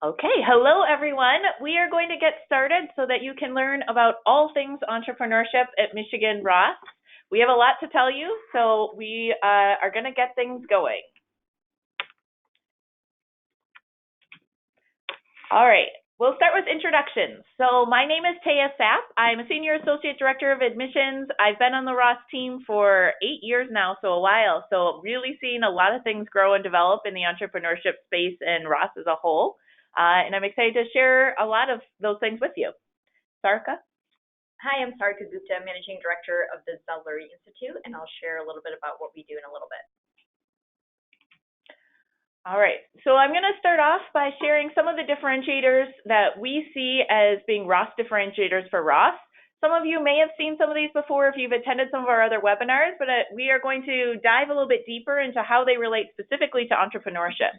Okay, hello everyone. We are going to get started so that you can learn about all things entrepreneurship at Michigan Ross. We have a lot to tell you, so we are going to get things going. All right, we'll start with introductions. So my name is Taya Sapp. I'm a Senior Associate Director of Admissions. I've been on the Ross team for 8 years now, so a while. So really seeing a lot of things grow and develop in the entrepreneurship space and Ross as a whole. And I'm excited to share a lot of those things with you. Sarika? Hi, I'm Sarika Gupta, Managing Director of the Zell Lurie Institute, and I'll share a little bit about what we do in a little bit. All right, so I'm going to start off by sharing some of the differentiators that we see as being Ross differentiators for Ross. Some of you may have seen some of these before if you've attended some of our other webinars, but we are going to dive a little bit deeper into how they relate specifically to entrepreneurship.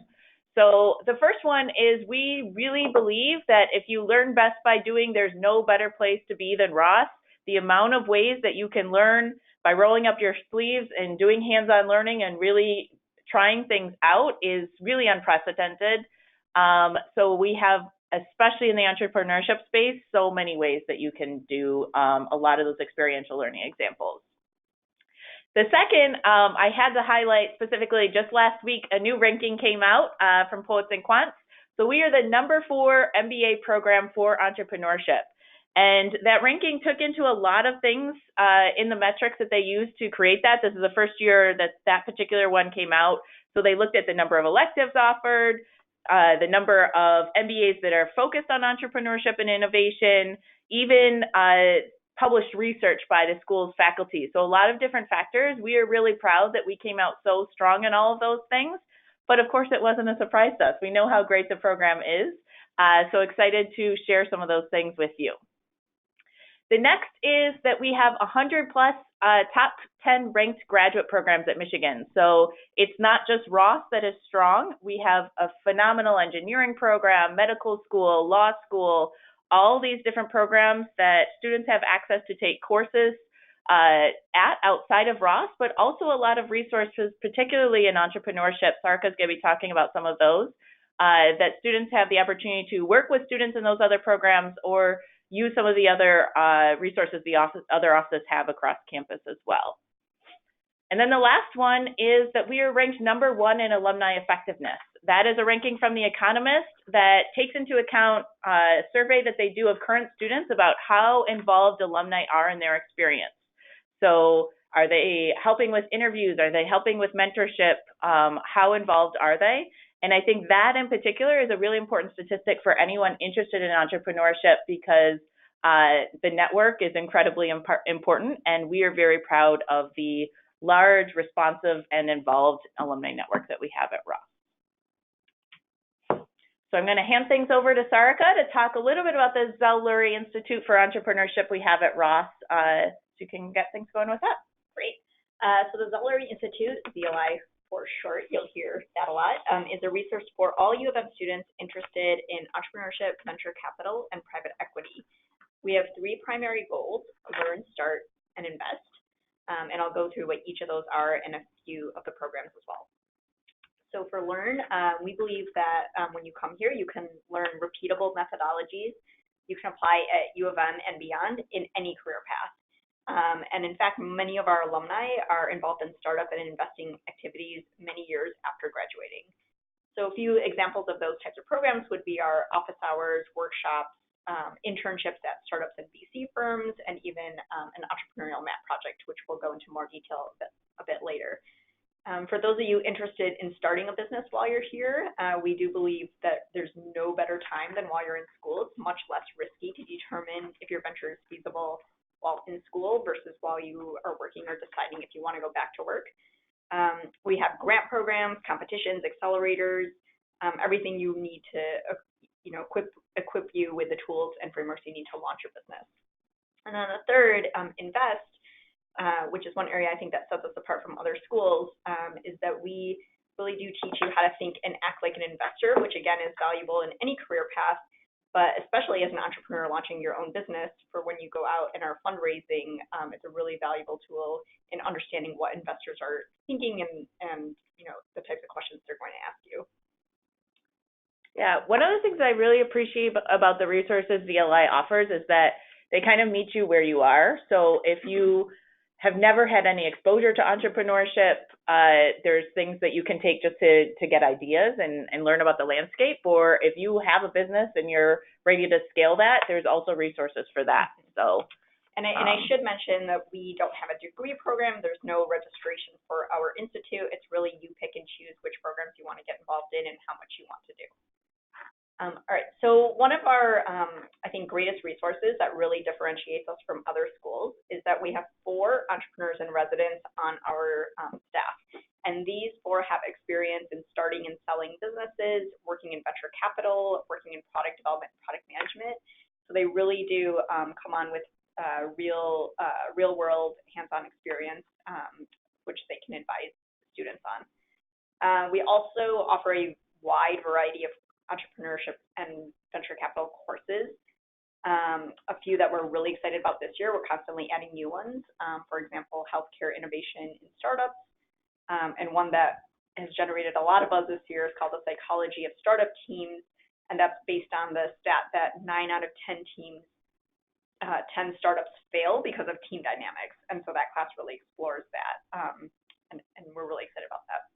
So the first one is we really believe that if you learn best by doing, there's no better place to be than Ross. The amount of ways that you can learn by rolling up your sleeves and doing hands-on learning and really trying things out is really unprecedented. So we have, especially in the entrepreneurship space, so many ways that you can do a lot of those experiential learning examples. The second, I had to highlight specifically just last week, a new ranking came out from Poets and Quants. So we are the #4 MBA program for entrepreneurship. And that ranking took into a lot of things in the metrics that they used to create that. This is the first year that that particular one came out. So they looked at the number of electives offered, the number of MBAs that are focused on entrepreneurship and innovation, even published research by the school's faculty. So a lot of different factors. We are really proud that we came out so strong in all of those things. But of course, it wasn't a surprise to us. We know how great the program is. So excited to share some of those things with you. The next is that we have 100 plus top 10 ranked graduate programs at Michigan. So it's not just Ross that is strong. We have a phenomenal engineering program, medical school, law school, all these different programs that students have access to take courses at outside of Ross, but also a lot of resources, particularly in entrepreneurship. Sarika's going to be talking about some of those, that students have the opportunity to work with students in those other programs or use some of the other resources the other offices have across campus as well. And then the last one is that we are ranked #1 in alumni effectiveness. That is a ranking from The Economist that takes into account a survey that they do of current students about how involved alumni are in their experience. So are they helping with interviews? Are they helping with mentorship? How involved are they? And I think that in particular is a really important statistic for anyone interested in entrepreneurship because the network is incredibly important, and we are very proud of the large, responsive, and involved alumni network that we have at Ross. So I'm going to hand things over to Sarika to talk a little bit about the Zell Lurie Institute for Entrepreneurship we have at Ross, so you can get things going with that. Great. So the Zell Lurie Institute, ZLI for short, you'll hear that a lot, is a resource for all U of M students interested in entrepreneurship, venture capital, and private equity. We have 3 primary goals: learn, start, and invest. And I'll go through what each of those are in a few of the programs as well. So for Learn, we believe that when you come here, you can learn repeatable methodologies you can apply at U of M and beyond in any career path. And in fact, many of our alumni are involved in startup and investing activities many years after graduating. So a few examples of those types of programs would be our office hours, workshops, internships at startups and VC firms, and even an entrepreneurial map project, which we'll go into more detail a bit later. For those of you interested in starting a business while you're here, we do believe that there's no better time than while you're in school. It's much less risky to determine if your venture is feasible while in school versus while you are working or deciding if you want to go back to work. We have grant programs, competitions, accelerators, everything you need to equip you with the tools and frameworks you need to launch your business. And then the third, invest, which is one area I think that sets us apart from other schools, is that we really do teach you how to think and act like an investor, which again is valuable in any career path, but especially as an entrepreneur launching your own business. For when you go out and are fundraising, it's a really valuable tool in understanding what investors are thinking and the types of questions they're going to ask you. Yeah, one of the things I really appreciate about the resources VLI offers is that they kind of meet you where you are. So if you have never had any exposure to entrepreneurship, there's things that you can take just to get ideas and learn about the landscape. Or if you have a business and you're ready to scale that, there's also resources for that. So. And I should mention that we don't have a degree program. There's no registration for our institute. It's really you pick and choose which programs you want to get involved in and how much you want to do. All right, so one of our, I think, greatest resources that really differentiates us from other schools is that we have 4 entrepreneurs in residence on our staff. And these 4 have experience in starting and selling businesses, working in venture capital, working in product development, and product management. So they really do come on with real world hands-on experience, which they can advise students on. We also offer a wide variety of entrepreneurship and venture capital courses. A few that we're really excited about this year, we're constantly adding new ones. For example, healthcare innovation in startups. And one that has generated a lot of buzz this year is called the psychology of startup teams. And that's based on the stat that 9 out of 10 teams 10 startups fail because of team dynamics. And so that class really explores that. And we're really excited about that.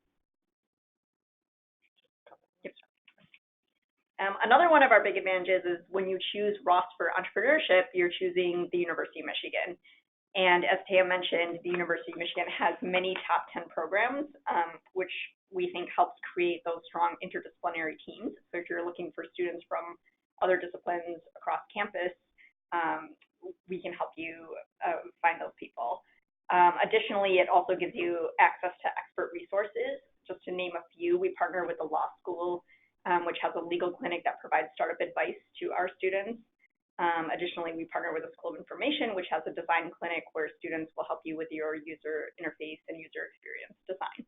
Another one of our big advantages is when you choose Ross for entrepreneurship, you're choosing the University of Michigan. And as Taya mentioned, the University of Michigan has many top 10 programs, which we think helps create those strong interdisciplinary teams. So if you're looking for students from other disciplines across campus, we can help you find those people. Additionally, it also gives you access to expert resources. Just to name a few, we partner with the law school, which has a legal clinic that provides startup advice to our students. Additionally, we partner with the School of Information, which has a design clinic where students will help you with your user interface and user experience design.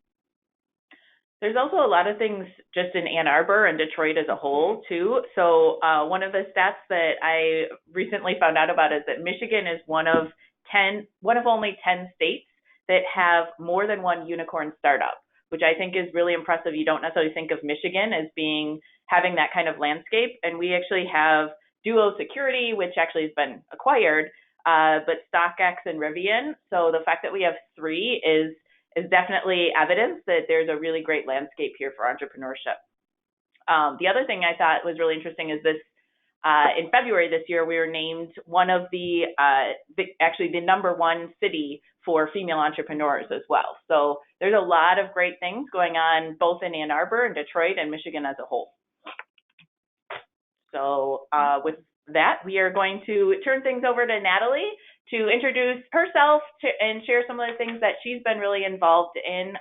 There's also a lot of things just in Ann Arbor and Detroit as a whole, too. So one of the stats that I recently found out about is that Michigan is one of only 10 states that have more than one unicorn startup, which I think is really impressive. You don't necessarily think of Michigan as having that kind of landscape. And we actually have Duo Security, which actually has been acquired, but StockX and Rivian. So the fact that we have 3 is definitely evidence that there's a really great landscape here for entrepreneurship. The other thing I thought was really interesting is this, in February this year, we were named one of the number 1 city for female entrepreneurs as well. So there's a lot of great things going on both in Ann Arbor and Detroit and Michigan as a whole. So with that, we are going to turn things over to Natalie to introduce herself and share some of the things that she's been really involved in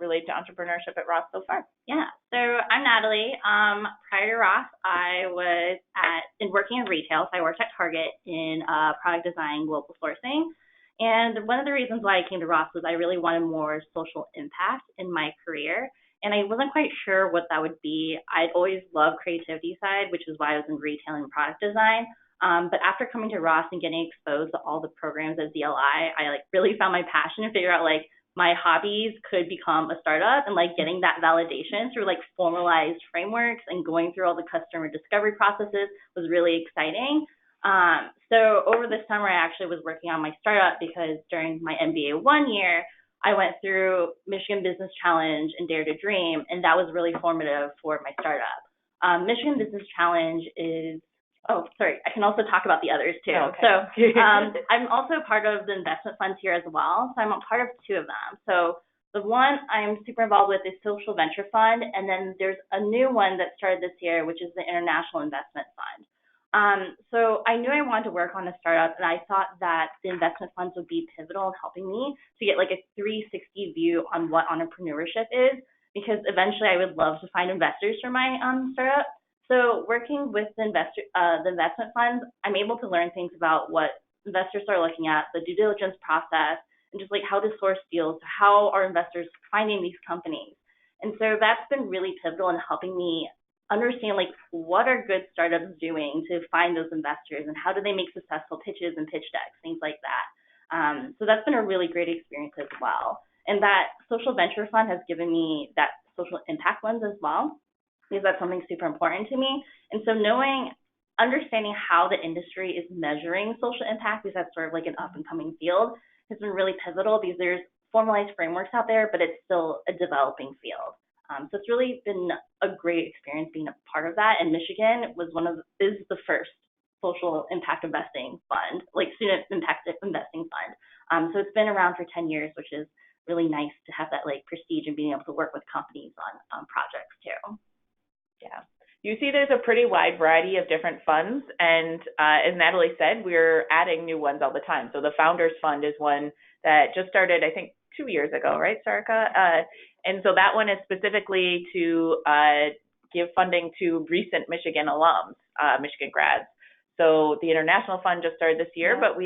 related to entrepreneurship at Ross so far. Yeah, so I'm Natalie. Prior to Ross, I was working in retail. So I worked at Target in product design, global sourcing. And one of the reasons why I came to Ross was I really wanted more social impact in my career. And I wasn't quite sure what that would be. I'd always loved creativity side, which is why I was in retail and product design. But after coming to Ross and getting exposed to all the programs at ZLI, I really found my passion and figure out my hobbies could become a startup, and getting that validation through formalized frameworks and going through all the customer discovery processes was really exciting. So over the summer, I actually was working on my startup because during my MBA 1 year, I went through Michigan Business Challenge and Dare to Dream, and that was really formative for my startup. Michigan Business Challenge is, I can also talk about the others too. Okay. So I'm also part of the investment funds here as well. So I'm a part of 2 of them. So the one I'm super involved with is Social Venture Fund, and then there's a new one that started this year, which is the International Investment Fund. So I knew I wanted to work on a startup, and I thought that the investment funds would be pivotal in helping me to get a 360 view on what entrepreneurship is, because eventually I would love to find investors for my startup. So working with the investment funds, I'm able to learn things about what investors are looking at, the due diligence process, and just how to source deals, how are investors finding these companies. And so that's been really pivotal in helping me understand what are good startups doing to find those investors, and how do they make successful pitches and pitch decks, things like that. So that's been a really great experience as well. And that Social Venture Fund has given me that social impact lens as well. because that's something super important to me. And so understanding how the industry is measuring social impact, because that's sort of like an up and coming field, has been really pivotal because there's formalized frameworks out there, but it's still a developing field. So it's really been a great experience being a part of that. And Michigan is the first social impact investing fund, like student impact investing fund. So it's been around for 10 years, which is really nice to have that like prestige and being able to work with companies on projects too. Yeah. You see there's a pretty wide variety of different funds, and as Natalie said, we're adding new ones all the time. So the Founders Fund is one that just started, I think, 2 years ago, right, Sarika? And so that one is specifically to give funding to recent Michigan alums, Michigan grads. So the International Fund just started this year, but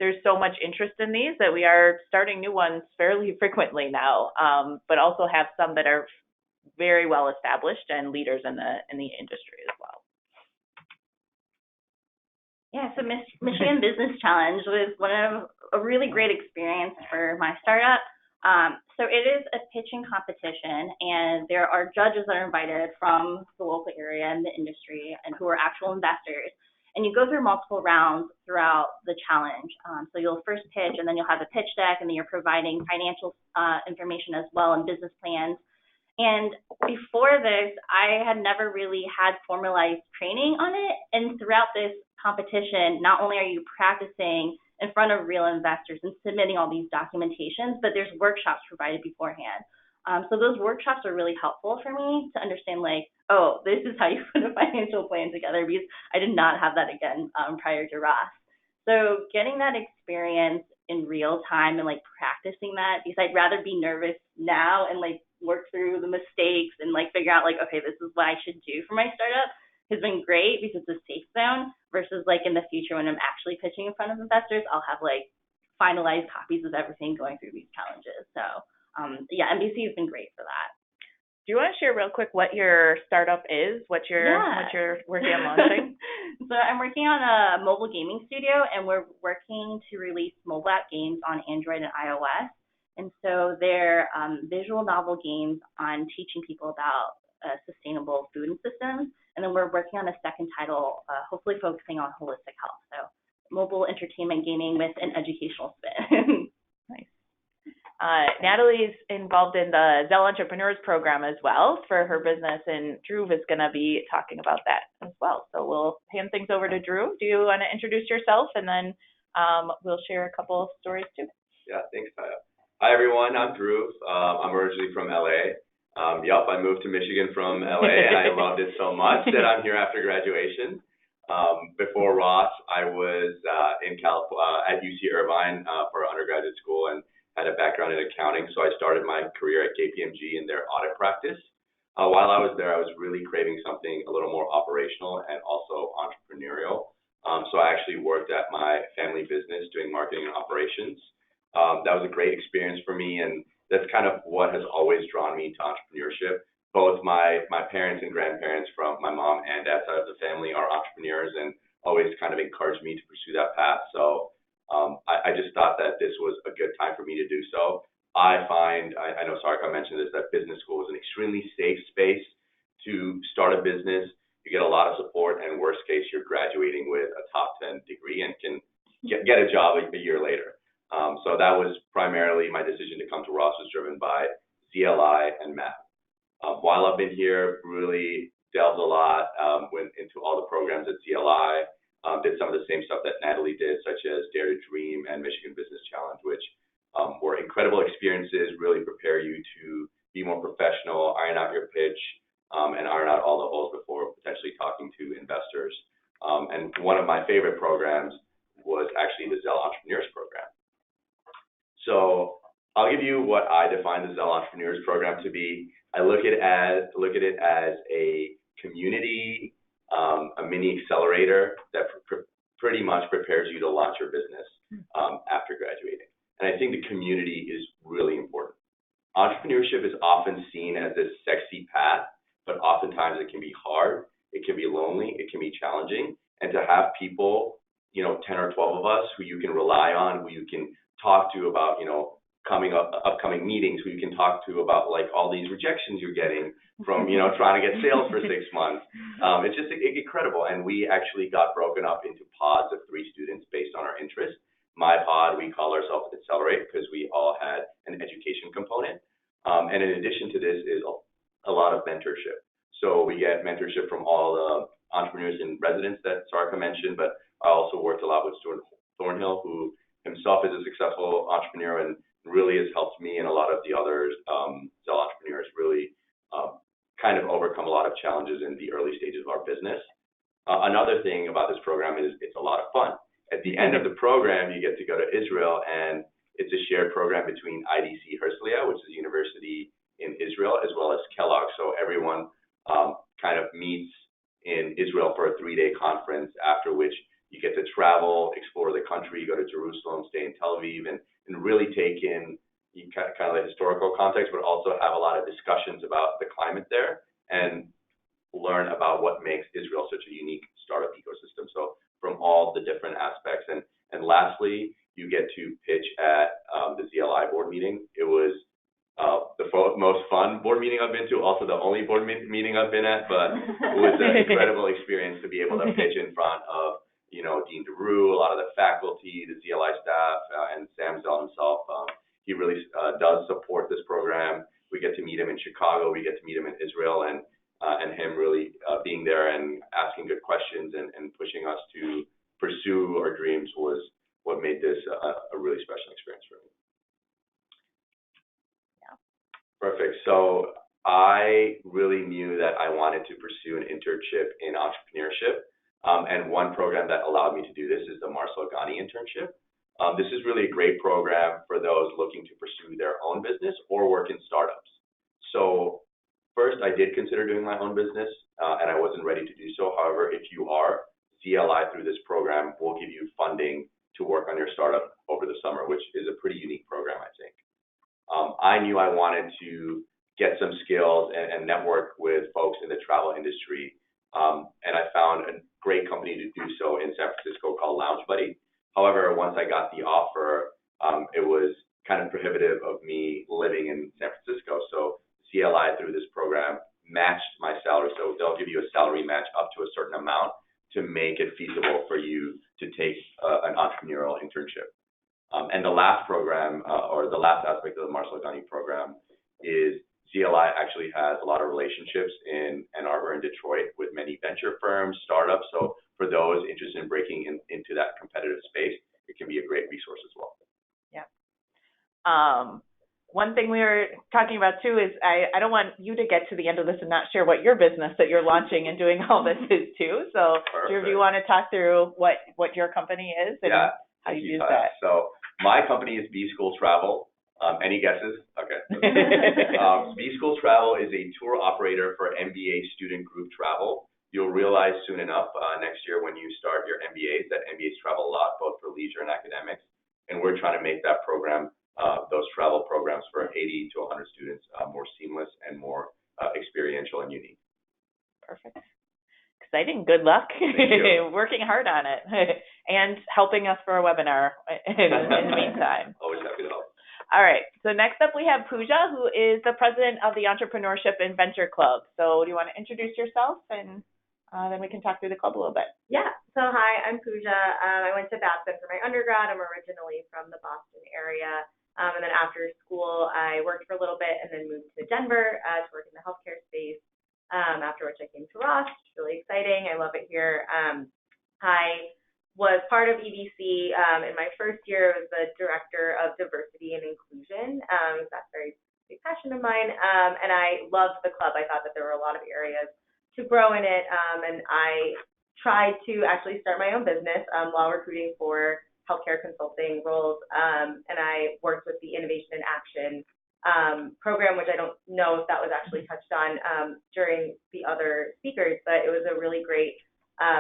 there's so much interest in these that we are starting new ones fairly frequently now, but also have some that are very well established and leaders in the industry as well. Yeah, so Michigan Business Challenge was a really great experience for my startup. So it is a pitching competition, and there are judges that are invited from the local area and the industry and who are actual investors. And you go through multiple rounds throughout the challenge. So you'll first pitch, and then you'll have a pitch deck, and then you're providing financial information as well and business plans. And before this, I had never really had formalized training on it. And throughout this competition, not only are you practicing in front of real investors and submitting all these documentations, but there's workshops provided beforehand. So those workshops are really helpful for me to understand, like, oh, this is how you put a financial plan together, because I did not have that again prior to Ross. So getting that experience in real time and like practicing that, because I'd rather be nervous now and like work through the mistakes and like figure out like, okay, this is what I should do for my startup, has been great because it's a safe zone, versus like in the future when I'm actually pitching in front of investors, I'll have like finalized copies of everything going through these challenges. So yeah, MBC has been great for that. Do you want to share real quick what your startup is, what you're working on launching? So I'm working on a mobile gaming studio, and we're working to release mobile app games on Android and iOS. And so they're visual novel games on teaching people about sustainable food systems. And then we're working on a second title, hopefully focusing on holistic health. So mobile entertainment gaming with an educational spin. Nice. Natalie's involved in the Zell Entrepreneurs program as well for her business, and Drew is going to be talking about that as well. So we'll hand things over to Drew. Do you want to introduce yourself, and then we'll share a couple of stories too? Yeah, thanks, Taya. Hi, everyone. I'm Drew. I'm originally from LA. I moved to Michigan from LA, and I loved it so much that I'm here after graduation. Before Ross, I was in at UC Irvine for undergraduate school and had a background in accounting, so I started my career at KPMG in their audit practice. While I was there, I was really craving something a little more operational and also entrepreneurial. So I actually worked at my family business doing marketing and operations. That was a great experience for me, and that's kind of what has always drawn me to entrepreneurship. Both my parents and grandparents from my mom and dad's side of the family are entrepreneurs and always kind of encouraged me to pursue that path. So I just thought that this was a good time for me to do so. I know Sarika mentioned this, that business school is an extremely safe space to start a business. You get a lot of support, and worst case, you're graduating with a top 10 degree and can get a job a year later. So that was primarily my decision to come to Ross, was driven by ZLI and math. While I've been here, really delved a lot, went into all the programs at ZLI, did some of the same stuff that Natalie did, such as Dare to Dream and Michigan Business Challenge, which were incredible experiences, really prepare you to be more professional, iron out your pitch, and iron out all the holes before potentially talking to investors. And one of my favorite programs was actually the Zell Entrepreneurs program. So I'll give you what I define the Zell Entrepreneurs program to be. I look at it as a community, a mini accelerator that pretty much prepares you to launch your business after graduating. And I think the community is really important. Entrepreneurship is often seen as this sexy path, but oftentimes it can be hard, it can be lonely, it can be challenging. And to have people, 10 or 12 of us who you can rely on, who you can talk to about, upcoming meetings who you can talk to about like all these rejections you're getting from, trying to get sales for 6 months. It's just incredible. And we actually got broken up into pods of 3 students based on our interests. My pod, we call ourselves Accelerate because we all had an education component. And in addition to this is a lot of mentorship. So we get mentorship from all the entrepreneurs in residence that Sarika mentioned, but I also worked a lot with Stuart Thornhill, who himself is a successful entrepreneur and really has helped me and a lot of the other Zell entrepreneurs really kind of overcome a lot of challenges in the early stages of our business. Another thing about this program is it's a lot of fun. At the end of the program, you get to go to Israel, and it's a shared program between IDC Herzliya, which is a university in Israel, as well as Kellogg. So everyone kind of meets in Israel for a 3-day conference, after which you get to travel, explore the country, go to Jerusalem, stay in Tel Aviv, and really take in kind of the historical context, but also have a lot of discussions about the climate there and learn about what makes Israel such a unique startup ecosystem. So from all the different aspects. And lastly, you get to pitch at the ZLI board meeting. It was the most fun board meeting I've been to, also the only board meeting I've been at, but it was an incredible experience to be able to pitch in front of, Dean DeRue, a lot of the faculty, the ZLI staff, and Sam Zell himself. He really does support this program. We get to meet him in Chicago. We get to meet him in Israel, and him really being there and asking good questions and pushing us to pursue our dreams was what made this a really special experience for me. Yeah. Perfect. So I really knew that I wanted to pursue an internship in entrepreneurship. And one program that allowed me to do this is the Marcel Ghani internship. This is really a great program for those looking to pursue their own business or work in startups. So first, I did consider doing my own business, and I wasn't ready to do so. However, if you are, ZLI through this program will give you funding to work on your startup over the summer, which is a pretty unique program, I think. I knew I wanted to get some skills and network with folks in the travel industry, and I found a great company to do so in San Francisco called Lounge Buddy. However, once I got the offer, it was kind of prohibitive of me living in San Francisco. So CLI through this program matched my salary. So they'll give you a salary match up to a certain amount to make it feasible for you to take an entrepreneurial internship. And the last program, or the last aspect of the Marcel Ghani program, is CLI actually has a lot of relationships in Ann Arbor and Detroit with many venture firms, startups. So for those interested in breaking into that competitive space, it can be a great resource as well. Yeah. One thing we were talking about too is I don't want you to get to the end of this and not share what your business that you're launching and doing all this is too. So do you want to talk through what your company is and how you use that? So my company is B School Travel. Any guesses? Okay. B School Travel is a tour operator for MBA student group travel. You'll realize soon enough next year when you start your MBAs that MBAs travel a lot, both for leisure and academics. And we're trying to make that program, those travel programs for 80 to 100 students more seamless and more experiential and unique. Perfect. Exciting. Good luck. Thank you. Working hard on it and helping us for a webinar in the meantime. Always happy to help. All right. So next up we have Pooja, who is the president of the Entrepreneurship and Venture Club. So do you want to introduce yourself and then we can talk through the club a little bit. Yeah. So hi, I'm Pooja. I went to Boston for my undergrad. I'm originally from the Boston area. And then after school, I worked for a little bit and then moved to Denver to work in the healthcare space. After which I came to Ross. It's really exciting. I love it here. I was part of EDC in my first year. I was the director of diversity and inclusion. That's a very big passion of mine. And I loved the club. I thought that there were a lot of areas to grow in it. And I tried to actually start my own business while recruiting for healthcare consulting roles. And I worked with the Innovation in Action program, which I don't know if that was actually touched on during the other speakers, but it was a really great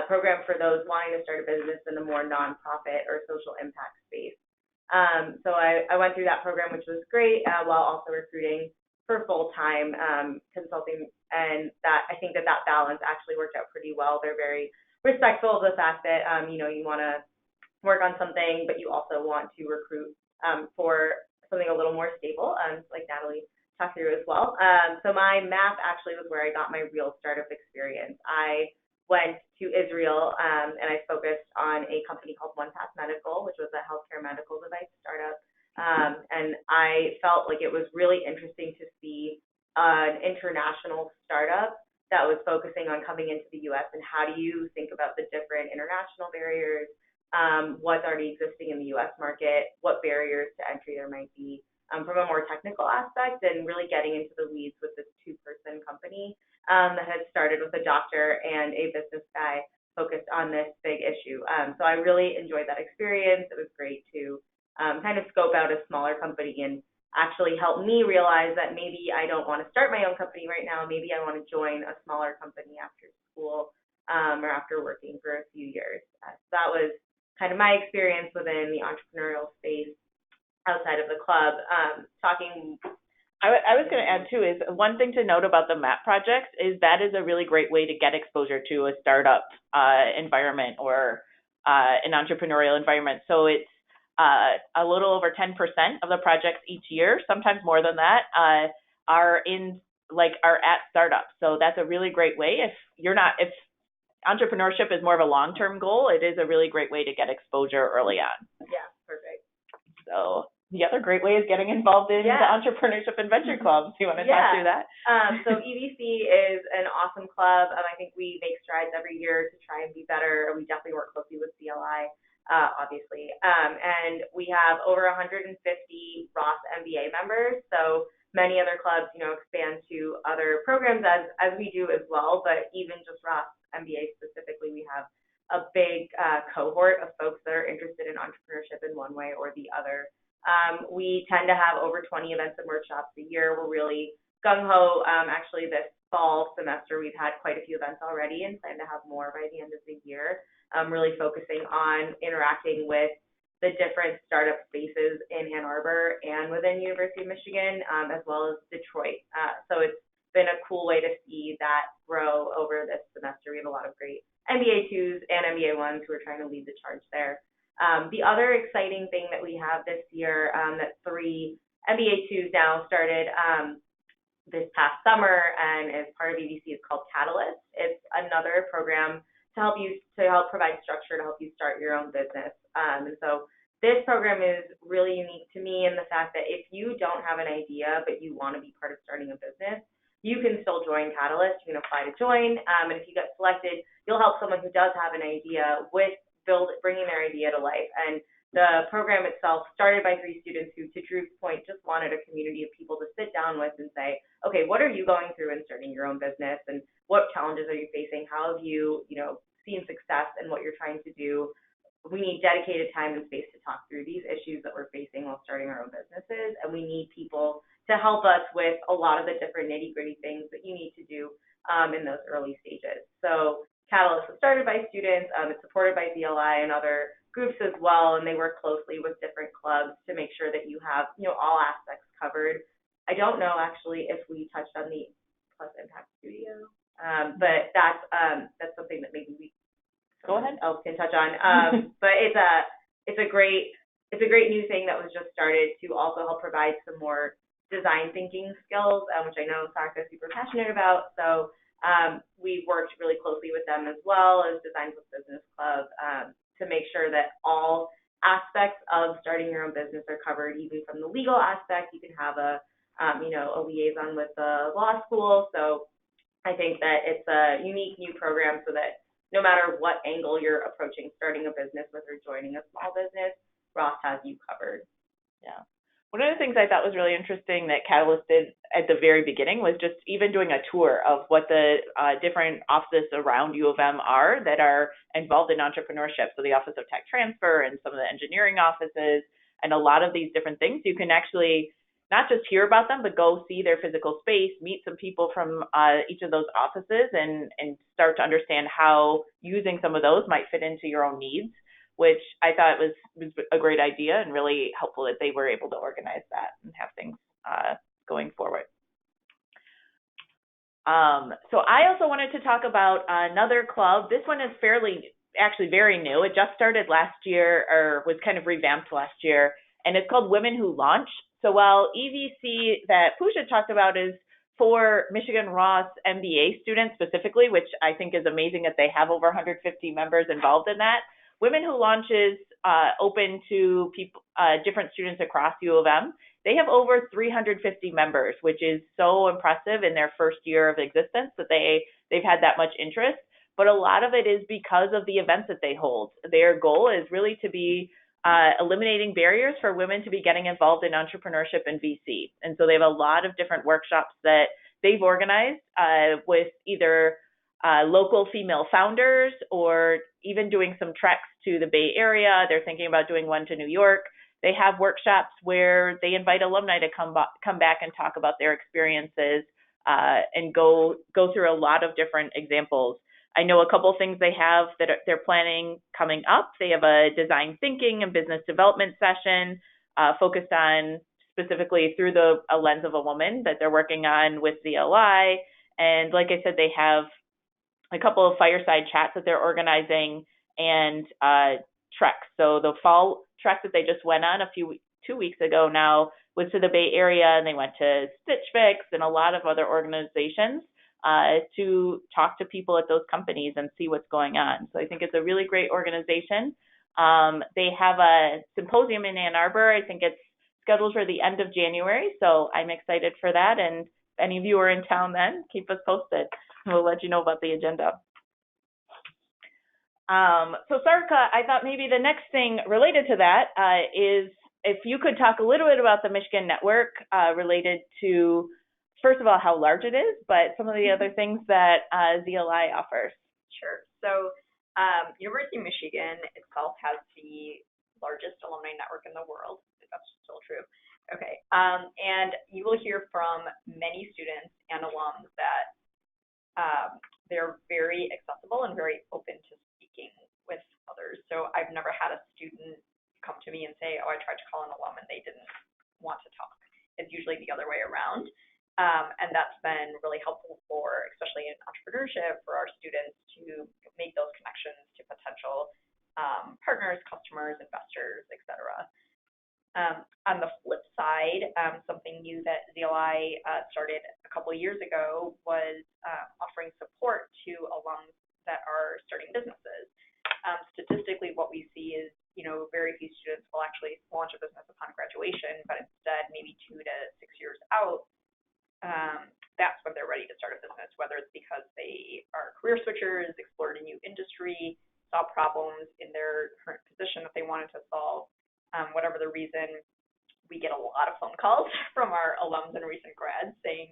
program for those wanting to start a business in the more nonprofit or social impact space. So I went through that program, which was great, while also recruiting for full-time consulting, and that I think that balance actually worked out pretty well. They're very respectful of the fact that you want to work on something, but you also want to recruit for something a little more stable, like Natalie talked through as well. So my MAP actually was where I got my real startup experience. I went to Israel, and I focused on a company called One Path Medical, which was a healthcare medical device startup. And I felt like it was really interesting to see an international startup that was focusing on coming into the U.S. and how do you think about the different international barriers, what's already existing in the U.S. market, what barriers to entry there might be, from a more technical aspect, and really getting into the weeds with this two-person company that had started with a doctor and a business guy focused on this big issue. So I really enjoyed that experience. It was great to kind of scope out a smaller company and actually help me realize that maybe I don't want to start my own company right now. Maybe I want to join a smaller company after school or after working for a few years. So that was kind of my experience within the entrepreneurial space outside of the club. I was going to add too is one thing to note about the MAP projects is that is a really great way to get exposure to a startup environment or an entrepreneurial environment. So it's a little over 10% of the projects each year, sometimes more than that, are at startups. So that's a really great way. If entrepreneurship is more of a long-term goal, it is a really great way to get exposure early on. Yeah, perfect. So the other great way is getting involved in the Entrepreneurship and Venture Clubs. Do you want to talk through that? So EVC is an awesome club. I think we make strides every year to try and be better. We definitely work closely with CLI, obviously. And we have over 150 Ross MBA members. So many other clubs, expand to other programs as we do as well. But even just Ross MBA specifically, we have a big cohort of folks that are interested in entrepreneurship in one way or the other. We tend to have over 20 events and workshops a year. We're really gung-ho. Actually, this fall semester, we've had quite a few events already and plan to have more by the end of the year, really focusing on interacting with the different startup spaces in Ann Arbor and within University of Michigan, as well as Detroit. So it's been a cool way to see that grow over this semester. We have a lot of great MBA 2s and MBA 1s who are trying to lead the charge there. The other exciting thing that we have this year, that 3 MBA 2s now started this past summer and as part of EVC, is called Catalyst. It's another program to help provide structure to help you start your own business. And so this program is really unique to me in the fact that if you don't have an idea but you want to be part of starting a business, you can still join Catalyst. You can apply to join, and if you get selected, you'll help someone who does have an idea with bringing their idea to life. And the program itself started by 3 students who, to Drew's point, just wanted a community of people to sit down with and say, okay, what are you going through in starting your own business, and what challenges are you facing? How have you, seen success in what you're trying to do? We need dedicated time and space to talk through these issues that we're facing while starting our own businesses, and we need people to help us with a lot of the different nitty-gritty things that you need to do in those early stages. So Catalyst was started by students. It's supported by DLI and other groups as well, and they work closely with different clubs to make sure that you have, all aspects covered. I don't know actually if we touched on the Plus Impact Studio, but that's something that maybe someone else can touch on. But it's a great new thing that was just started to also help provide some more design thinking skills, which I know Sarka is super passionate about. So we've worked really closely with them as well as Designs with Business Club to make sure that all aspects of starting your own business are covered, even from the legal aspect. You can have a liaison with the law school. So I think that it's a unique new program so that no matter what angle you're approaching starting a business with or joining a small business, Ross has you covered. Yeah. One of the things I thought was really interesting that Catalyst did at the very beginning was just even doing a tour of what the different offices around U of M are that are involved in entrepreneurship. So the Office of Tech Transfer and some of the engineering offices and a lot of these different things. You can actually not just hear about them, but go see their physical space, meet some people from each of those offices and start to understand how using some of those might fit into your own needs, which I thought was a great idea and really helpful that they were able to organize that and have things going forward. So I also wanted to talk about another club. This one is actually very new. It just started last year or was kind of revamped last year, and it's called Women Who Launch. So while EVC that Pooja talked about is for Michigan Ross MBA students specifically, which I think is amazing that they have over 150 members involved in that, Women Who Launch is open to people, different students across U of M. They have over 350 members, which is so impressive in their first year of existence that they've had that much interest. But a lot of it is because of the events that they hold. Their goal is really to be eliminating barriers for women to be getting involved in entrepreneurship and VC. And so they have a lot of different workshops that they've organized with either local female founders or even doing some treks to the Bay Area. They're thinking about doing one to New York. They have workshops where they invite alumni to come back and talk about their experiences and go through a lot of different examples. I know a couple of things they have that they're planning coming up. They have a design thinking and business development session focused on specifically through a lens of a woman that they're working on with ZLI. And like I said, they have a couple of fireside chats that they're organizing and treks. So the fall trek that they just went on 2 weeks ago now was to the Bay Area, and they went to Stitch Fix and a lot of other organizations to talk to people at those companies and see what's going on. So I think it's a really great organization. They have a symposium in Ann Arbor. I think it's scheduled for the end of January, so I'm excited for that. And if any of you are in town then, keep us posted. We'll let you know about the agenda. So Sarika, I thought maybe the next thing related to that is if you could talk a little bit about the Michigan Network related to, first of all, how large it is, but some of the other things that ZLI offers. Sure. So University of Michigan itself has the largest alumni network in the world, if that's still true. Okay. And you will hear from many students and alums that they're very accessible and very open to speaking with others. So I've never had a student come to me and say, oh, I tried to call an alum and they didn't want to talk. It's usually the other way around. And that's been really helpful for, especially in entrepreneurship, for our students to make those connections to potential partners, customers, investors, et cetera. On the flip side, something new that ZLI started a couple of years ago was offering support to alums that are starting businesses. Statistically, what we see is, very few students will actually launch a business upon graduation, but instead maybe 2 to 6 years out, that's when they're ready to start a business, whether it's because they are career switchers, explored a new industry, saw problems in their current position that they wanted to solve. Whatever the reason, we get a lot of phone calls from our alums and recent grads saying,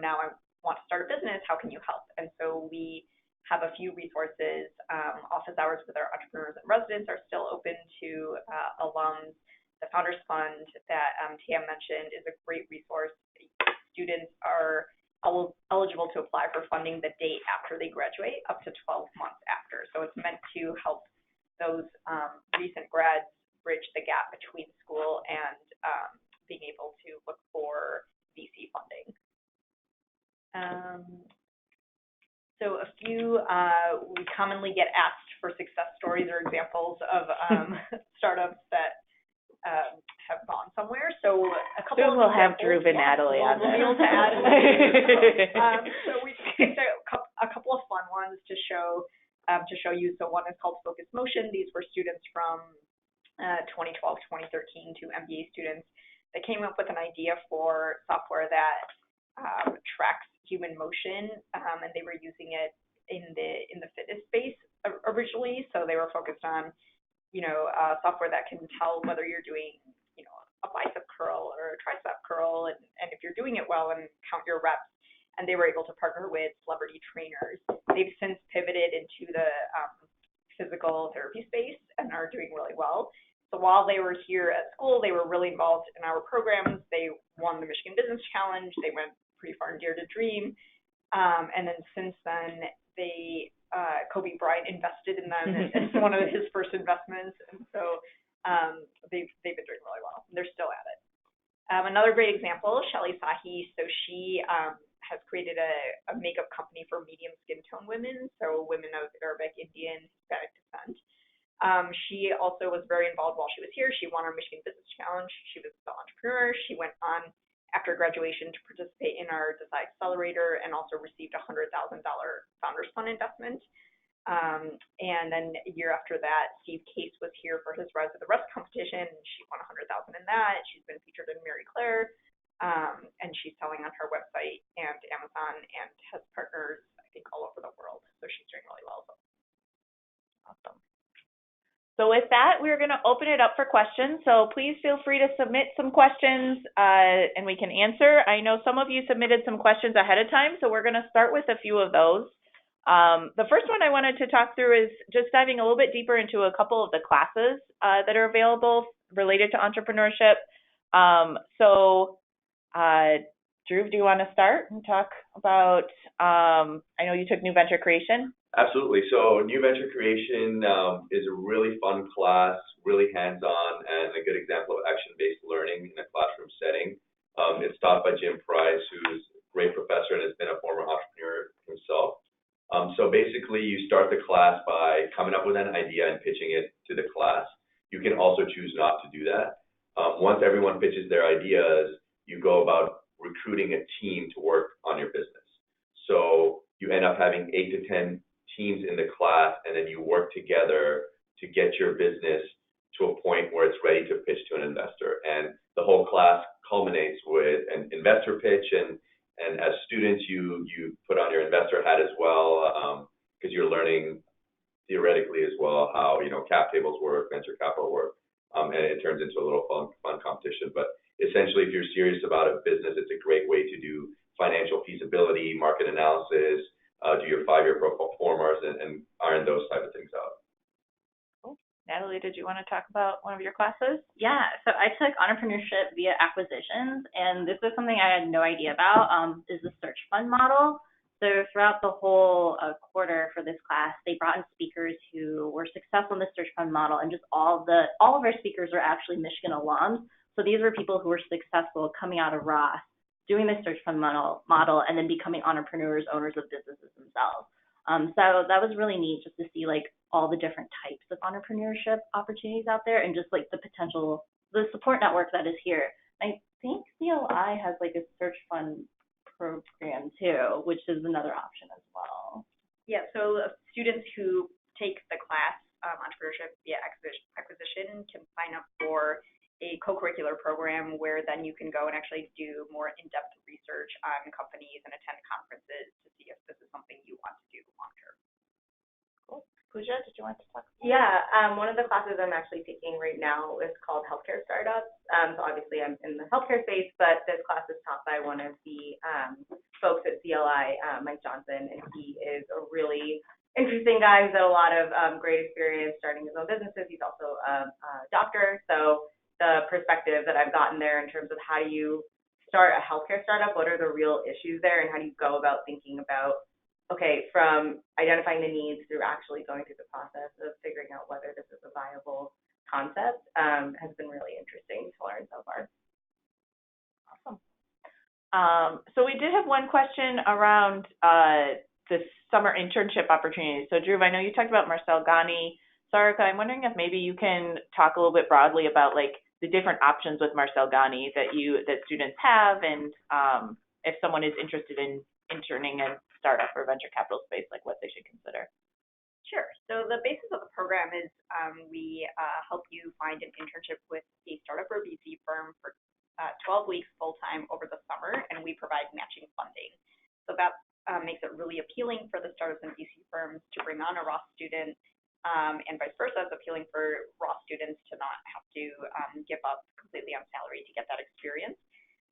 now I want to start a business, how can you help? And so we have a few resources. Office hours with our entrepreneurs and residents are still open to alums. The Founders Fund that Tam mentioned is a great resource. Students are eligible to apply for funding the date after they graduate, up to 12 months after. So it's meant to help those recent grads bridge the gap between school and being able to look for VC funding. So a few, we commonly get asked for success stories or examples of startups that have gone somewhere. So a couple Soon we'll have Drew and Natalie on we'll this. be able to add so we picked a couple of fun ones to show you. So one is called Focus Motion. These were students from 2012, 2013 to MBA students that came up with an idea for software that tracks human motion, and they were using it in the fitness space originally. So they were focused on software that can tell whether you're doing a bicep curl or a tricep curl, and if you're doing it well, and count your reps. And they were able to partner with celebrity trainers. They've since pivoted into the physical therapy space and are doing really well. So while they were here at school, they were really involved in our programs. They won the Michigan Business Challenge. They went pretty far and dear to dream. And then since then, Kobe Bryant invested in them as one of his first investments. And so they've been doing really well. They're still at it. Another great example, Shelly Sahi. So she has created a makeup company for medium skin tone women, so women of Arabic, Indian, Hispanic descent. She also was very involved while she was here. She won our Michigan Business Challenge. She was the entrepreneur. She went on after graduation to participate in our Decide Accelerator and also received a $100,000 Founders Fund investment. And then a year after that, Steve Case was here for his Rise of the Rest competition, and she won $100,000 in that. She's been featured in Mary Claire, and she's selling on her website and Amazon and has partners, I think, all over the world. So she's doing really well. Awesome. So with that, we're going to open it up for questions. So please feel free to submit some questions and we can answer. I know some of you submitted some questions ahead of time, so we're going to start with a few of those. The first one I wanted to talk through is just diving a little bit deeper into a couple of the classes that are available related to entrepreneurship. Drew, do you want to start and talk about, I know you took New Venture Creation. Absolutely. So New Venture Creation is a really fun class, really hands-on, and a good example of action-based learning in a classroom setting. It's taught by Jim Price, who's a great professor and has been a former entrepreneur himself. So basically, you start the class by coming up with an idea and pitching it to the class. You can also choose not to do that. Once everyone pitches their ideas, you go about recruiting a team to work on your business. So you end up having 8 to 10 teams in the class, and then you work together to get your business to a point where it's ready to pitch to an investor. And the whole class culminates with an investor pitch, and as students, you put on your investor hat as well, because you're learning theoretically as well how, cap tables work, venture capital work, and it turns into a little fun competition. But essentially, if you're serious about a business, it's a great way to do financial feasibility, market analysis, do your 5-year pro formas, and iron those type of things out. Cool. Natalie, did you want to talk about one of your classes? Yeah, so I took Entrepreneurship via acquisitions, and this is something I had no idea about, is the search fund model. So throughout the whole quarter for this class, they brought in speakers who were successful in the search fund model, and just all of our speakers are actually Michigan alums. So these were people who were successful coming out of Ross, doing the search fund model, and then becoming entrepreneurs, owners of businesses themselves. So that was really neat just to see all the different types of entrepreneurship opportunities out there, and just the potential, the support network that is here. I think CLI has a search fund program too, which is another option as well. Yeah, so students who take the class, Entrepreneurship via acquisition, can sign up for a co-curricular program where then you can go and actually do more in-depth research on companies and attend conferences to see if this is something you want to do long-term. Cool. Pooja, did you want to talk about Yeah, one of the classes I'm actually taking right now is called Healthcare Startups. So obviously I'm in the healthcare space, but this class is taught by one of the folks at CLI, Mike Johnson, and he is a really interesting guy who's had a lot of great experience starting his own businesses. He's also a doctor, so the perspective that I've gotten there in terms of how do you start a healthcare startup, what are the real issues there, and how do you go about thinking about, okay, from identifying the needs through actually going through the process of figuring out whether this is a viable concept, has been really interesting to learn so far. Awesome. So we did have one question around the summer internship opportunities. So Drew, I know you talked about Marcel Gani. Sarika, I'm wondering if maybe you can talk a little bit broadly about the different options with Marcel Gani that students have, and if someone is interested in interning in startup or venture capital space, what they should consider. Sure. So the basis of the program is we help you find an internship with a startup or VC firm for 12 weeks full-time over the summer, and we provide matching funding. So that makes it really appealing for the startups and VC firms to bring on a Ross student, and vice versa. It's appealing for Ross students to not have to give up completely on salary to get that experience.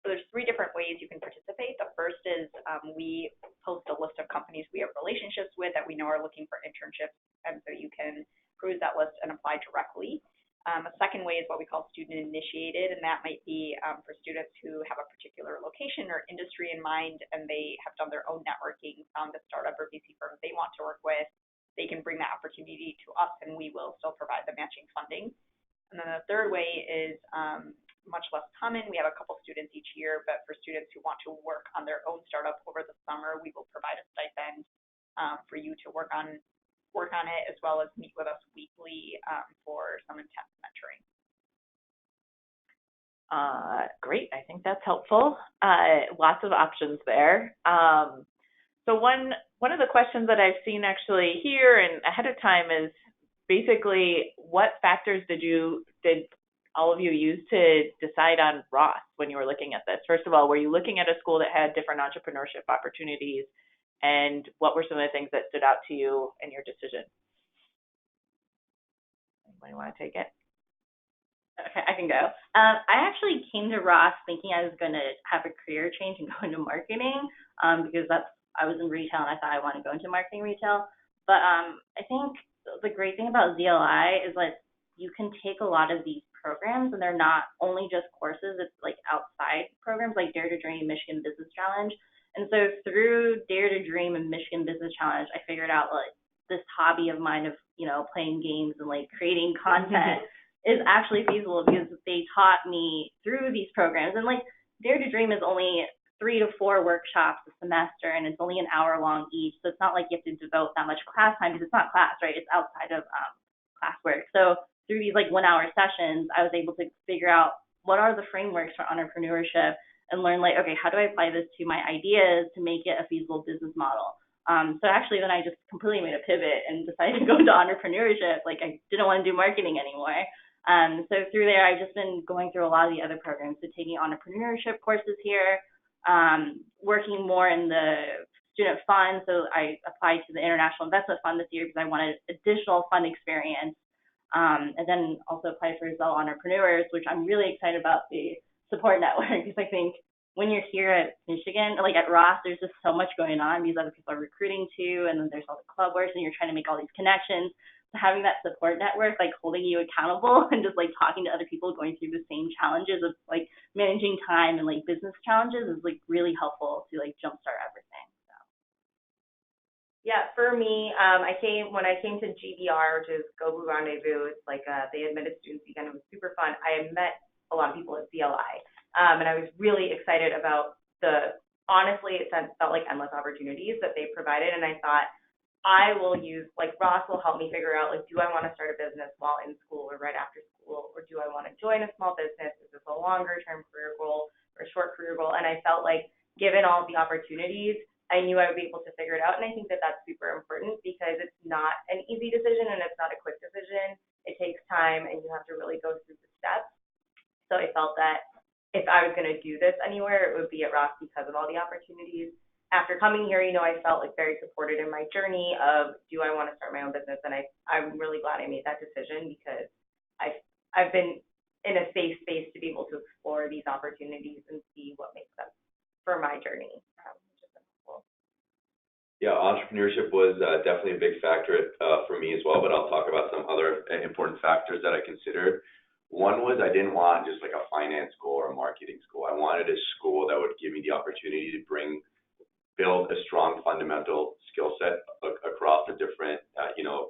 So there's 3 different ways you can participate. The first is we post a list of companies we have relationships with that we know are looking for internships, and so you can peruse that list and apply directly. A second way is what we call student initiated, and that might be for students who have a particular location or industry in mind, and they have done their own networking, found a startup or VC firm they want to work with. They can bring that opportunity to us, and we will still provide the matching funding. And then the third way is much less common. We have a couple students each year, but for students who want to work on their own startup over the summer, we will provide a stipend for you to work on work on it, as well as meet with us weekly for some intense mentoring. Great. I think that's helpful. Lots of options there. So one of the questions that I've seen actually here and ahead of time is basically what factors did all of you use to decide on Ross when you were looking at this? First of all, were you looking at a school that had different entrepreneurship opportunities, and what were some of the things that stood out to you in your decision? Anybody want to take it? Okay, I can go. I actually came to Ross thinking I was going to have a career change and go into marketing because I was in retail and I thought I wanted to go into marketing retail. But I think the great thing about ZLI is like you can take a lot of these programs and they're not only just courses, it's like outside programs like Dare to Dream, Michigan Business Challenge. And so through Dare to Dream and Michigan Business Challenge, I figured out like this hobby of mine of, playing games and like creating content is actually feasible because they taught me through these programs. And like Dare to Dream is only 3 to 4 workshops a semester, and it's only an hour long each. So it's not like you have to devote that much class time because it's not class, right? It's outside of classwork. So through these like 1 hour sessions, I was able to figure out what are the frameworks for entrepreneurship and learn like, okay, how do I apply this to my ideas to make it a feasible business model? So actually then I just completely made a pivot and decided to go into entrepreneurship. Like I didn't want to do marketing anymore. So through there, I've just been going through a lot of the other programs. So taking entrepreneurship courses here, working more in the student fund. So I applied to the International Investment Fund this year because I wanted additional fund experience. And then also applied for Zell Entrepreneurs, which I'm really excited about the support network because I think when you're here at Michigan, like at Ross, there's just so much going on. These other people are recruiting too, and then there's all the club works, and you're trying to make all these connections. So having that support network, like holding you accountable and just like talking to other people going through the same challenges of like managing time and like business challenges is like really helpful to like jumpstart everything. So. Yeah, for me, when I came to GBR, which is Go Blue Rendezvous, it's like the admitted students weekend. It was super fun. I met a lot of people at CLI, and I was really excited about honestly, it felt like endless opportunities that they provided, and I thought, I will use, like Ross will help me figure out, like, do I want to start a business while in school or right after school, or do I want to join a small business? Is this a longer term career goal or a short career goal? And I felt like given all the opportunities, I knew I would be able to figure it out. And I think that that's super important because it's not an easy decision and it's not a quick decision. It takes time and you have to really go through the steps. So I felt that if I was going to do this anywhere, it would be at Ross because of all the opportunities. After coming here, I felt like very supported in my journey of, do I want to start my own business? And I'm really glad I made that decision because I've been in a safe space to be able to explore these opportunities and see what makes sense for my journey. Which has been cool. Yeah, entrepreneurship was definitely a big factor for me as well, but I'll talk about some other important factors that I considered. One was I didn't want just like a finance school or a marketing school. I wanted a school that would give me the opportunity to build a strong fundamental skill set across the different,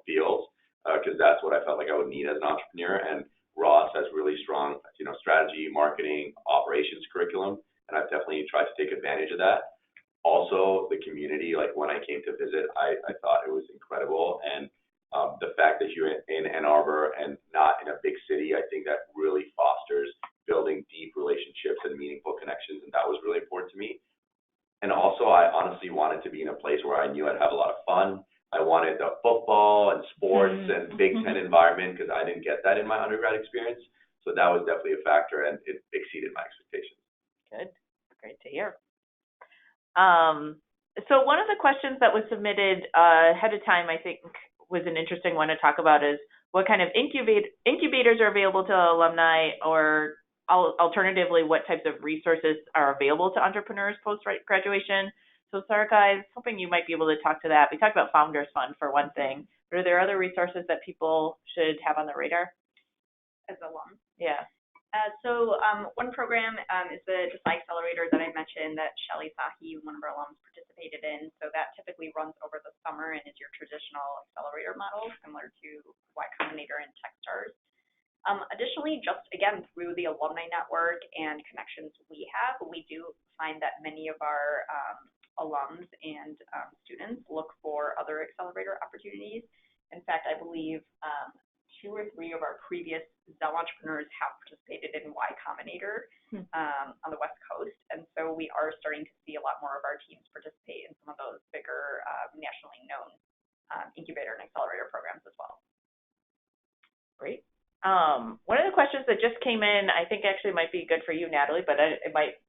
fields, because that's what I felt like I would need as an entrepreneur. And Ross has really strong, strategy, marketing, operations curriculum, and I've definitely tried to take advantage of that. Also, the community, like when I came to visit, I thought it was incredible. And the fact that you're in Ann Arbor and not in a big city, I think that really fosters building deep relationships and meaningful connections, and that was really important to me. And also, I honestly wanted to be in a place where I knew I'd have a lot of fun. I wanted the football and sports and Big Ten environment because I didn't get that in my undergrad experience. So that was definitely a factor, and it exceeded my expectations. Good. Great to hear. So one of the questions that was submitted ahead of time, I think, was an interesting one to talk about is what kind of incubators are available to alumni, or alternatively, what types of resources are available to entrepreneurs post-graduation. So Sarika, I was hoping you might be able to talk to that. We talked about Founders Fund for one thing, but are there other resources that people should have on their radar? As alums. Yeah. So one program is the Decide Accelerator that I mentioned that Shelly Sahi, one of our alums, participated in. So that typically runs over the summer and is your traditional accelerator model, similar to Y Combinator and Techstars. Additionally, just again, through the alumni network and connections we have, we do find that many of our alums and students look for other accelerator opportunities. In fact, I believe 2 or 3 of our previous Zell entrepreneurs have participated in Y Combinator on the West Coast, and so we are starting to see a lot more of our teams participate in some of those bigger nationally known incubator and accelerator programs as well. Great. One of the questions that just came in, I think actually might be good for you, Natalie, but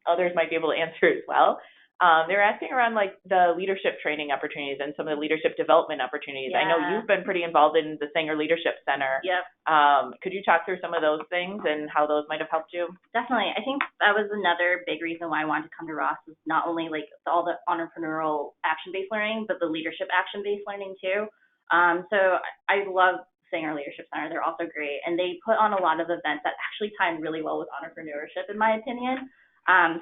others might be able to answer as well. They're asking around like the leadership training opportunities and some of the leadership development opportunities. Yeah. I know you've been pretty involved in the Sanger Leadership Center. Yep. Could you talk through some of those things and how those might have helped you? Definitely. I think that was another big reason why I wanted to come to Ross, is not only like all the entrepreneurial action-based learning, but the leadership action-based learning too. So I love Sanger Leadership Center. They're also great, and they put on a lot of events that actually tie in really well with entrepreneurship, in my opinion.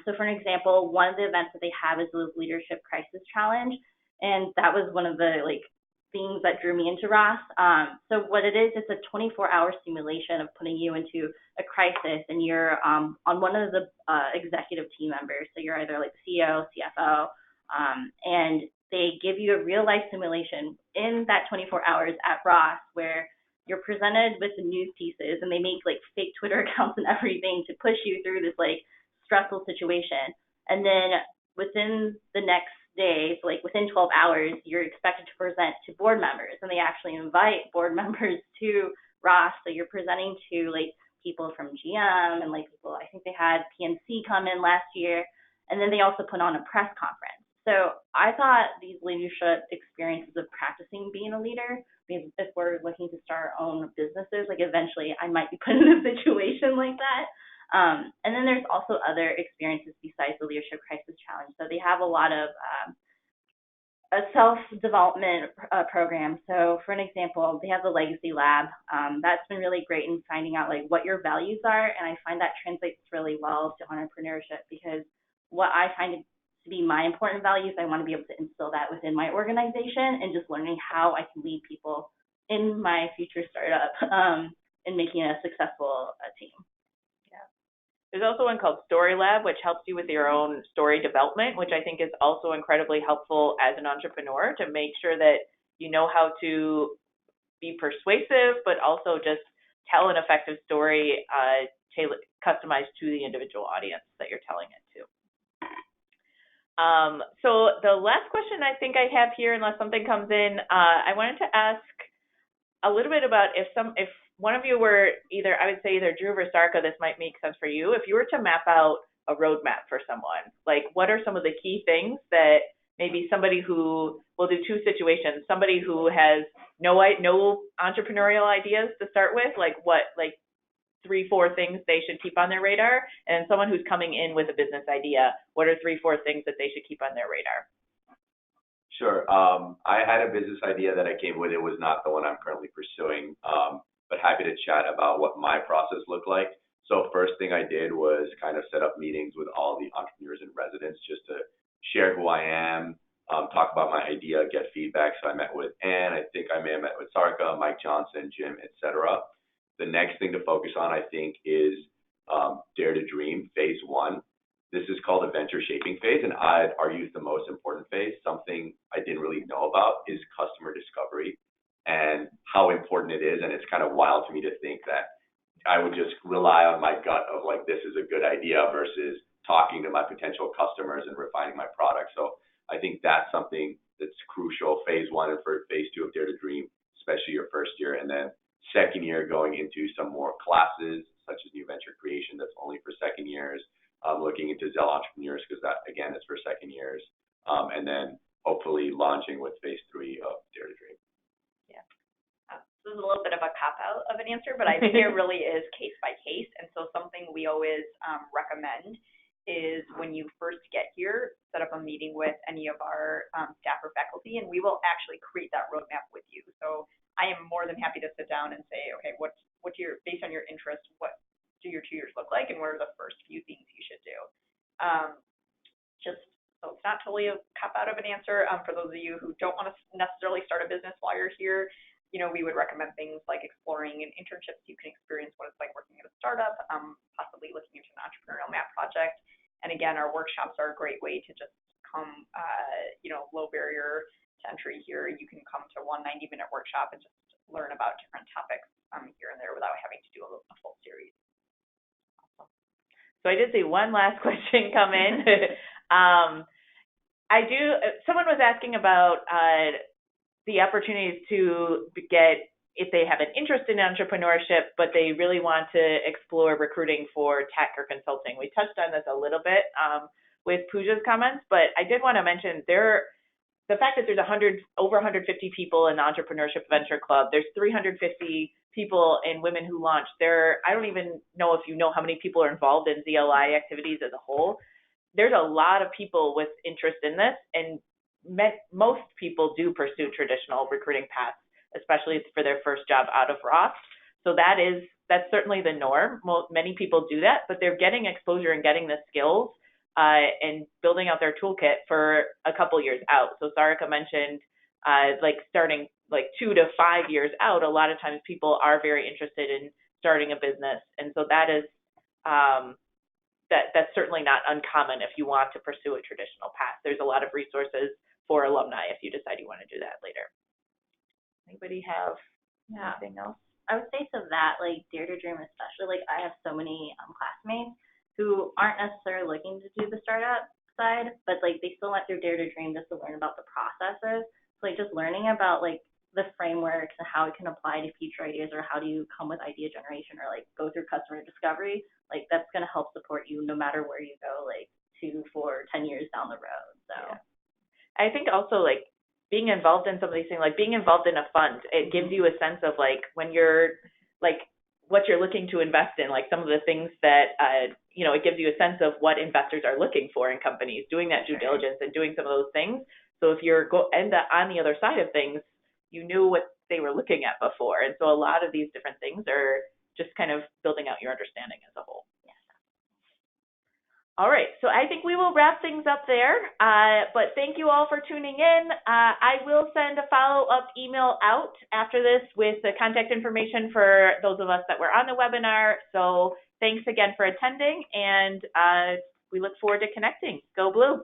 So for an example, one of the events that they have is the Leadership Crisis Challenge, and that was one of the like things that drew me into Ross. So what it is, it's a 24-hour simulation of putting you into a crisis, and you're on one of the executive team members. So you're either like CEO, CFO, and they give you a real life simulation in that 24 hours at Ross, where you're presented with the news pieces, and they make like fake Twitter accounts and everything to push you through this like stressful situation. And then within the next day, so like within 12 hours, you're expected to present to board members, and they actually invite board members to Ross. So you're presenting to like people from GM and like people, I think they had PNC come in last year, and then they also put on a press conference. So I thought these leadership experiences of practicing being a leader, because if we're looking to start our own businesses, like eventually I might be put in a situation like that. And then there's also other experiences besides the Leadership Crisis Challenge. So they have a lot of a self-development program. So for an example, they have the Legacy Lab. That's been really great in finding out like what your values are, and I find that translates really well to entrepreneurship, because what I find to be my important values, I want to be able to instill that within my organization, and just learning how I can lead people in my future startup and making a successful team. There's also one called Story Lab, which helps you with your own story development, which I think is also incredibly helpful as an entrepreneur to make sure that you know how to be persuasive, but also just tell an effective story customized to the individual audience that you're telling it to. So the last question I think I have here, unless something comes in, I wanted to ask a little bit about if one of you were I would say either Drew or Sarka, this might make sense for you. If you were to map out a roadmap for someone, like what are some of the key things that maybe somebody who, we'll do 2 situations, somebody who has no entrepreneurial ideas to start with, like what, like 3-4 things they should keep on their radar, and someone who's coming in with a business idea, what are 3-4 things that they should keep on their radar? Sure. I had a business idea that I came with. It was not the one I'm currently pursuing, but happy to chat about what my process looked like. So first thing I did was kind of set up meetings with all the entrepreneurs in residence just to share who I am, talk about my idea, get feedback. So I met with Ann. I think I may have met with Sarka, Mike Johnson, Jim, etc. The next thing to focus on, I think, is Dare to Dream, phase 1. This is called a venture shaping phase, and I'd argue is the most important phase. Something I didn't really know about is customer discovery and how important it is. And it's kind of wild to me to think that I would just rely on my gut of like, this is a good idea versus talking to my potential customers and refining my product. So I think that's something that's crucial, phase 1, and for phase 2 of Dare to Dream, especially your first year. And then second year, going into some more classes, such as new venture creation, that's only for second years, looking into Zell Entrepreneurs, because that, again, is for second years. And then hopefully launching with phase 3 of Dare to Dream. This is a little bit of a cop-out of an answer, but I think it really is case by case. And so something we always recommend is when you first get here, set up a meeting with any of our staff or faculty, and we will actually create that roadmap with you. So I am more than happy to sit down and say, okay, what's your, based on your interest, what do your 2 years look like, and what are the first few things you should do? Just so it's not totally a cop-out of an answer. For those of you who don't want to necessarily start a business while you're here, we would recommend things like exploring an internship so you can experience what it's like working at a startup, possibly looking into an entrepreneurial map project. And again, our workshops are a great way to just come, low barrier entry here, you can come to one 90-minute workshop and just learn about different topics here and there without having to do a full series. So I did see one last question come in. Someone was asking about the opportunities to get, if they have an interest in entrepreneurship, but they really want to explore recruiting for tech or consulting. We touched on this a little bit with Pooja's comments, but I did want to mention the fact that there's over 150 people in the Entrepreneurship Venture Club. There's 350 people in Women Who Launch. I don't even know if you know how many people are involved in ZLI activities as a whole. There's a lot of people with interest in this, and most people do pursue traditional recruiting paths, especially for their first job out of Ross. So that's certainly the norm. Many people do that, but they're getting exposure and getting the skills and building out their toolkit for a couple years out. So Sarika mentioned starting 2 to 5 years out. A lot of times people are very interested in starting a business, and so that is that's certainly not uncommon if you want to pursue a traditional path. There's a lot of resources for alumni if you decide you want to do that later. Anybody have anything else? I would say to that, Dare to Dream especially, I have so many classmates who aren't necessarily looking to do the startup side, but they still went through Dare to Dream just to learn about the processes. So just learning about the frameworks and how it can apply to future ideas, or how do you come with idea generation, or go through customer discovery, that's going to help support you no matter where you go 2, 4, 10 years down the road. So yeah. I think also being involved in some of these things, being involved in a fund, it gives you a sense of when you're what you're looking to invest in, some of the things that it gives you a sense of what investors are looking for in companies, doing that due diligence and doing some of those things. So if you're on the other side of things, you knew what they were looking at before. And so a lot of these different things are just kind of building out your understanding as a whole. All right, so I think we will wrap things up there, but thank you all for tuning in. I will send a follow-up email out after this with the contact information for those of us that were on the webinar. So thanks again for attending, and we look forward to connecting. Go Blue.